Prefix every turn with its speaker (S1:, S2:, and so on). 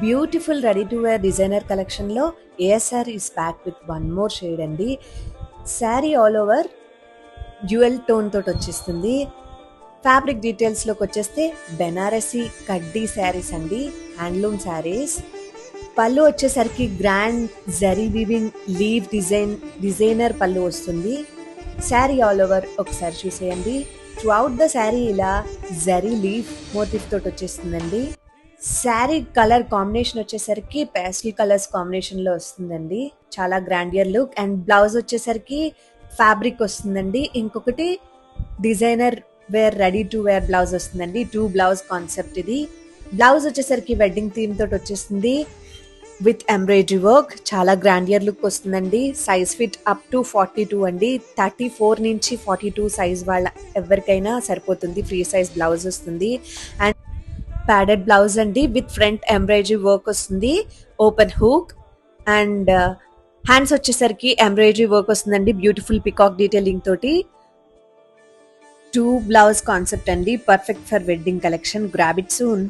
S1: Beautiful ready to wear designer కలెక్షన్లో ASR is pack with one more shade అండి. Sari all over dual tone తోటి వచ్చేస్తుంది. Fabric డీటెయిల్స్లోకి వచ్చేస్తే బెనారసీ కడ్డీ శారీస్ అండి, హ్యాండ్లూమ్ శారీస్. పళ్ళు వచ్చేసరికి grand zari weaving leave designer పళ్ళు వస్తుంది. శారీ ఆల్ ఓవర్ ఒకసారి చూసేయండి. త్రూ అవుట్ ద శారీ ఇలా జరీ లీఫ్ మోటిఫ్ తోటి వచ్చేస్తుందండి. శారీ కలర్ కాంబినేషన్ వచ్చేసరికి పేస్టల్ కలర్స్ కాంబినేషన్లో వస్తుందండి. చాలా గ్రాండియర్ లుక్. అండ్ బ్లౌజ్ వచ్చేసరికి ఫ్యాబ్రిక్ వస్తుందండి. ఇంకొకటి designer wear ready to wear blouse వస్తుందండి. 2 బ్లౌజ్ కాన్సెప్ట్ ఇది. బ్లౌజ్ వచ్చేసరికి వెడ్డింగ్ థీమ్ తోటి వచ్చేస్తుంది విత్ ఎంబ్రాయిడరీ వర్క్. చాలా గ్రాండియర్ లుక్ వస్తుందండి. సైజ్ ఫిట్ అప్ టు 42 అండి. 34 నుంచి 42 సైజ్ వాళ్ళ ఎవరికైనా సరిపోతుంది. ఫ్రీ సైజ్ బ్లౌజ్ వస్తుంది. అండ్ ప్యాడెడ్ బ్లౌజ్ అండి విత్ ఫ్రంట్ ఎంబ్రాయిడరీ వర్క్ వస్తుంది, ఓపెన్ హూక్. అండ్ హ్యాండ్స్ వచ్చేసరికి ఎంబ్రాయిడరీ వర్క్ వస్తుందండి, బ్యూటిఫుల్ పికాక్ డీటెయిలింగ్ తోటి. 2 బ్లౌజ్ కాన్సెప్ట్ అండి, perfect for wedding collection. Grab it soon.